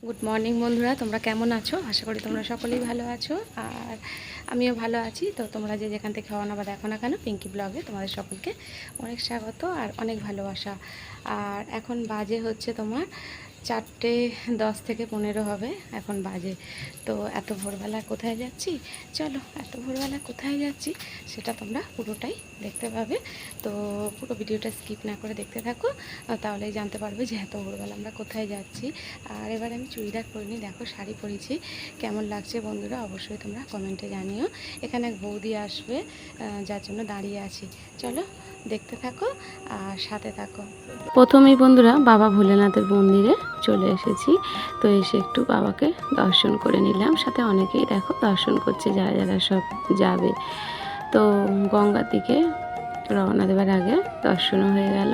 Good morning বন্ধুরা, তোমরা কেমন আছো? আশা করি তোমরা সকলেই ভালো আছো আর আমিও ভালো আছি। তো তোমরা যে যেখান থেকে খাওয়া না বা দেখো না কেন, পিঙ্কি ব্লগে তোমাদের সকলকে অনেক স্বাগত আর অনেক ভালোবাসা। আর এখন বাজে হচ্ছে তোমার 4:10 থেকে 15 হবে এখন বাজে। তো এত ভোরবেলা কোথায় যাচ্ছি? চলো, এত ভোরবেলা কোথায় যাচ্ছি সেটা তোমরা পুরোটাই দেখতে পাবে। তো পুরো ভিডিওটা স্কিপ না করে দেখতে থাকো, তাহলেই জানতে পারবে যে এত ভোরবেলা আমরা কোথায় যাচ্ছি। আর এবার আমি চুড়িদার পরিনি, দেখো শাড়ি পরেছি। কেমন লাগছে বন্ধুরা অবশ্যই তোমরা কমেন্টে জানিও। এখানে এক বৌদি আসবে, যার জন্য দাঁড়িয়ে আছি। চলো দেখতে থাকো আর সাথে থাকো। প্রথমেই বন্ধুরা বাবা ভোলেনাথের মন্দিরে চলে এসেছি। তো এসে একটু বাবাকে দর্শন করে নিলাম, সাথে অনেকেই দেখো দর্শন করছে, যারা যারা সব যাবে। তো গঙ্গার দিকে রওনা দেওয়ার আগে দর্শনও হয়ে গেল।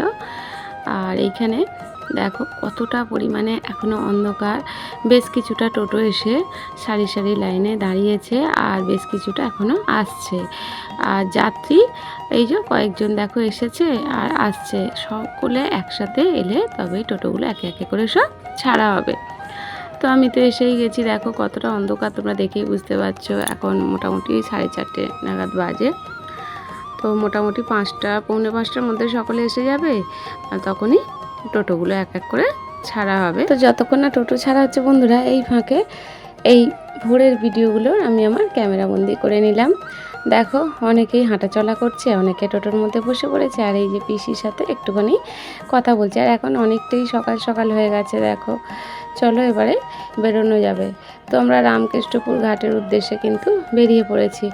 আর এইখানে দেখো কতটা পরিমাণে এখনও অন্ধকার। বেশ কিছুটা টোটো এসে সারি সারি লাইনে দাঁড়িয়েছে আর বেশ কিছুটা এখনও আসছে। আর যাত্রী এই যে কয়েকজন দেখো এসেছে আর আসছে, সকলে একসাথে এলে তবেই টোটোগুলো একে একে করে সব ছাড়া হবে। তো আমি তো এসেই গেছি, দেখো কতটা অন্ধকার তোমরা দেখেই বুঝতে পারছো। এখন মোটামুটি 4:30 নাগাদ বাজে। তো মোটামুটি 5টা পৌনে 5টার মধ্যে সকলে এসে যাবে, আর তখনই টোটোগুলো এক এক করে ছাড়া হবে। তো যতক্ষণ না টোটো ছাড়া হচ্ছে বন্ধুরা, এই ফাঁকে এই ভোরের ভিডিওগুলো আমি আমার ক্যামেরাবন্দি করে নিলাম। দেখো অনেকেই হাঁটাচলা করছে, অনেকে টোটোর মধ্যে বসে পড়েছে, আর এই যে পিসির সাথে একটুখানি কথা বলছে। আর এখন অনেকটাই সকাল সকাল হয়ে গেছে দেখো। চলো এবারে বেরোনো যাবে। তো আমরা রামকৃষ্ণপুর ঘাটের উদ্দেশ্যে কিন্তু বেরিয়ে পড়েছি।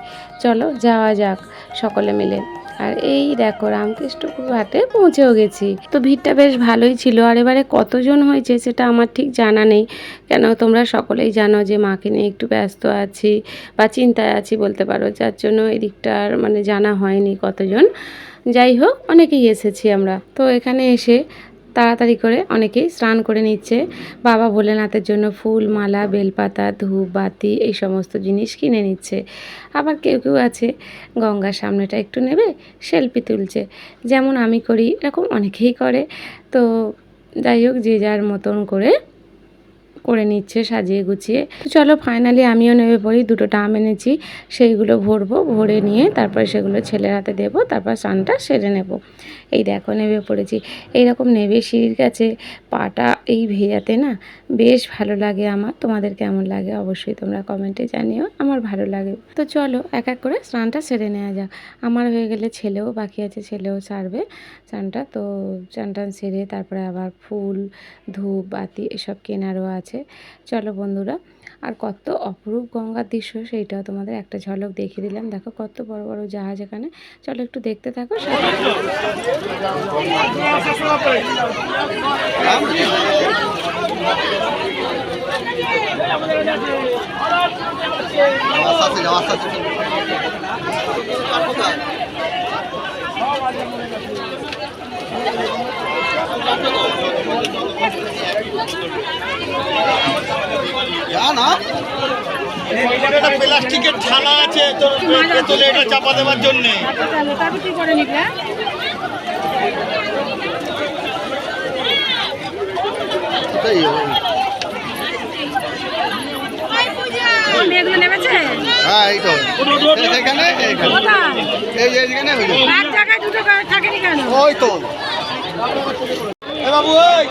চলো যাওয়া যাক সকলে মিলে। আর এই দেখো রামকৃষ্ণপুর ঘাটে পৌঁছেও গেছি। তো ভিড়টা বেশ ভালোই ছিল। আর এবারে কতজন হয়েছে সেটা আমার ঠিক জানা নেই, কেন তোমরা সকলেই জানো যে মাকে নিয়ে একটু ব্যস্ত আছি বা চিন্তায় আছি বলতে পারো, যার জন্য এদিকটার মানে জানা হয়নি কতজন। যাই হোক, অনেকেই এসেছি আমরা। তো এখানে এসে তাড়াতাড়ি করে অনেকেই স্নান করে নিচ্ছে। বাবা ভোলেনাথের জন্য ফুল, মালা, বেলপাতা, ধূপ, বাতি এই সমস্ত জিনিস কিনে নিচ্ছে। আবার কেউ কেউ আছে গঙ্গার সামনেটা একটু নেবে, সেলফি তুলছে, যেমন আমি করি, এরকম অনেকেই করে। তো যাই হোক, যে যার মতন করে করে নিচ্ছে সাজিয়ে গুছিয়ে। তো চলো ফাইনালি আমিও নেমে পড়ি। দুটো ডাম এনেছি, সেইগুলো ভরবো, ভরে নিয়ে তারপরে সেগুলো ছেলের হাতে দেবো, তারপর স্নানটা সেরে নেব। এই দেখো নেমে পড়েছি। এইরকম নেবে সিঁড়ির কাছে পাটা এই ভেজাতে না বেশ ভালো লাগে আমার। তোমাদের কেমন লাগে অবশ্যই তোমরা কমেন্টে জানিও, আমার ভালো লাগে। তো চলো এক এক করে স্নানটা সেরে নেওয়া যাক। আমার হয়ে গেলে ছেলেও বাকি আছে, ছেলেও সারবে স্নানটা। তো স্নান টান সেরে তারপরে আবার ফুল, ধূপ, বাতি এসব কেনারও আছে। চলো বন্ধুরা, আর কত অপরূপ গঙ্গার দৃশ্য সেইটাও তোমাদের একটা ঝলক দেখিয়ে দিলাম। দেখো কত বড় বড় জাহাজ এখানে। চলো একটু দেখতে থাকো। প্লাস্টিকের থালা আছে তোলে এটা চাপা দেওয়ার জন্য। হ্যাঁ এই তো এখানে ওই তো বাবু ওই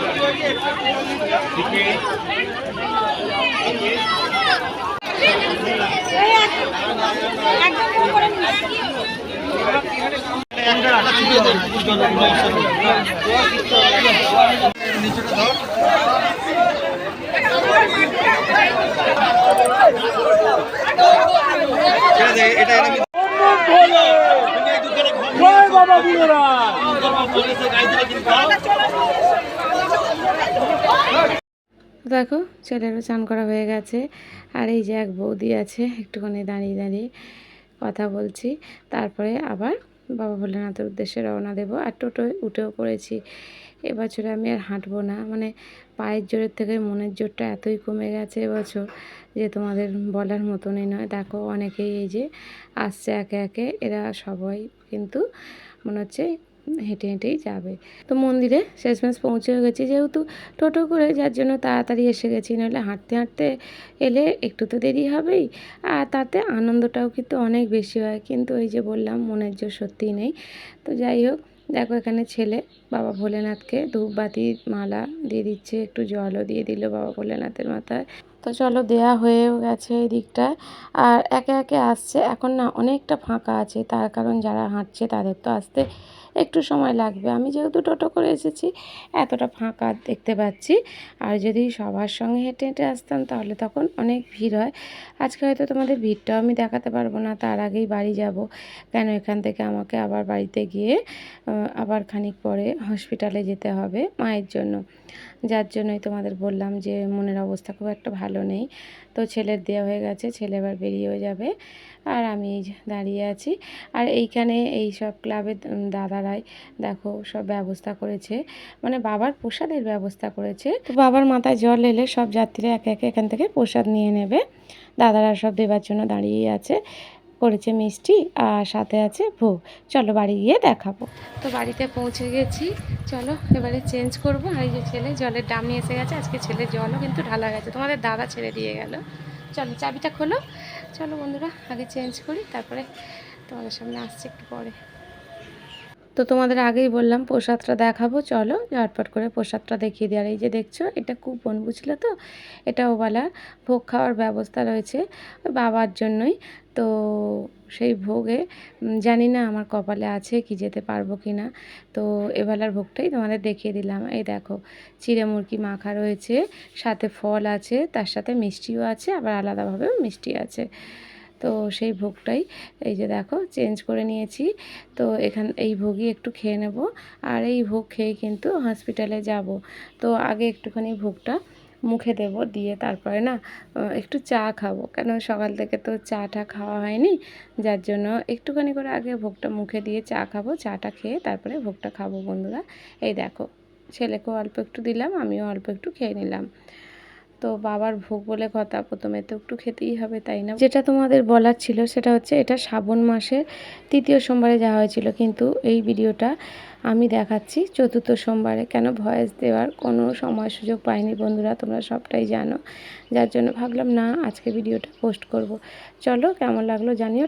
দেখো ছেলেরও চান করা হয়ে গেছে। আর এই যে এক বৌদি আছে, একটুখানি দাঁড়িয়ে দাঁড়িয়ে কথা বলছি। তারপরে আবার বাবা ভোলেনাথের উদ্দেশ্যে রওনা দেবো। আর টোটোয় উঠেও পড়েছি। এবছরে আমি আর হাঁটবো না, মানে পায়ের জোরের থেকে মনের জোরটা এতই কমে গেছে এবছর যে তোমাদের বলার মতনই নয়। দেখো অনেকেই এই যে আসছে একে একে, এরা সবাই কিন্তু মনে হচ্ছে হেঁটে হেঁটেই যাবে। তো মন্দিরে শেষমেশ পৌঁছেও গেছি, যেহেতু টোটো করে, যার জন্য তাড়াতাড়ি এসে গেছি, নাহলে হাঁটতে হাঁটতে এলে একটু তো দেরি হবেই। আর তাতে আনন্দটাও কিন্তু অনেক বেশি হয়, কিন্তু ওই যে বললাম মনের জোর সত্যিই নেই। তো যাই হোক, দেখো এখানে ছেলে বাবা ভোলেনাথকে ধূপবাতি মালা দিয়ে দিচ্ছে, একটু জলও দিয়ে দিল বাবা ভোলেনাথের মাথায়। তো চলো, দেয়া হয়েও গেছে এই দিকটায়। আর একে একে আসছে, এখন না অনেকটা ফাঁকা আছে, তার কারণ যারা হাঁটছে তাদের তো আসতে একটু সময় লাগবে। আমি যেহেতু টোটো করে এসেছি, এতটা ফাঁকা দেখতে পাচ্ছি। আর যদি সবার সঙ্গে হেঁটে হেঁটে আসতাম তাহলে তখন অনেক ভিড় হয়। আজকে হয়তো তোমাদের ভিড়টাও আমি দেখাতে পারবো না, তার আগেই বাড়ি যাব, কেন এখান থেকে আমাকে আবার বাড়িতে গিয়ে আবার খানিক পরে হসপিটালে যেতে হবে মায়ের জন্য। যার জন্যই তোমাদের বললাম যে মনের অবস্থা খুব একটা ভালো নেই। তো ছেলের দেওয়া হয়ে গেছে, ছেলে এবার বেরিয়েও যাবে, আর আমি এই যে দাঁড়িয়ে আছি। আর এইখানে এই সব ক্লাবের দাদারাই দেখো সব ব্যবস্থা করেছে, মানে বাবার প্রসাদের ব্যবস্থা করেছে। তো বাবার মাথায় জল এলে সব যাত্রীরা একে একে এখান থেকে প্রসাদ নিয়ে নেবে। দাদারা সব দেবার জন্য দাঁড়িয়েই আছে। করেছে মিষ্টি আর সাথে আছে ভোগ। চলো বাড়ি গিয়ে দেখাবো। তো বাড়িতে পৌঁছে গেছি, চলো এবারে চেঞ্জ করব। আর এই যে ছেলে জলের ড্রাম নিয়ে এসে গেছে, আজকে ছেলের জলও কিন্তু ঢালা গেছে, তোমাদের দাদা ছেড়ে দিয়ে গেল। চলো চাবিটা খোলো। চলো বন্ধুরা, আগে চেঞ্জ করি, তারপরে তোমাদের সামনে আসছে একটু পরে। তো তোমাদের আগেই বললাম প্রসাদটা দেখাবো, চলো ঝটপট করে প্রসাদটা দেখিয়ে দিই। আর এই যে দেখছো, এটা কুপন, বুঝলে তো, এটা ওবেলার ভোগ খাওয়ার ব্যবস্থা রয়েছে ওই বাবার জন্যই। তো সেই ভোগে জানি না আমার কপালে আছে কি, যেতে পারবো কি না। তো এবেলার ভোগটাই তোমাদের দেখিয়ে দিলাম। এই দেখো, চিড়ে মুরকি মাখা রয়েছে, সাথে ফল আছে, তার সাথে মিষ্টিও আছে, আবার আলাদাভাবেও মিষ্টি আছে। তো সেই ভোগটাই এই যে দেখো চেঞ্জ করে নিয়েছি। তো এই ভোগই একটু খেয়ে নেব, আর এই ভোগ খেয়ে কিন্তু হসপিটালে যাব। তো আগে একটুখানি ভোগটা মুখে দেব, দিয়ে তারপরে না একটু চা খাবো, কেন সকাল থেকে তো চাটা খাওয়া হয়নি, যার জন্য একটুখানি করে আগে ভোগটা মুখে দিয়ে চা খাবো। চাটা খেয়ে তারপরে ভোগটা খাবো বন্ধুরা। এই দেখো, ছেলেকেও অল্প একটু দিলাম, আমিও অল্প একটু খেয়ে নিলাম। তো বাবার ভোগ বলে কথা, প্রথমে তো একটু খেতেই হবে, তাই না? যেটা তোমাদের বলার ছিল সেটা হচ্ছে, এটা শ্রাবণ মাসের 3য় সোমবারে যাওয়া হয়েছিল, কিন্তু এই ভিডিওটা আমি দেখাচ্ছি 4র্থ সোমবারে। কেন ভয়েস দেওয়ার কোনো সময় সুযোগ পাইনি বন্ধুরা, তোমরা সবটাই জানো, যার জন্য ভাবলাম না আজকে ভিডিওটা পোস্ট করব। চলো কেমন লাগলো জানিও।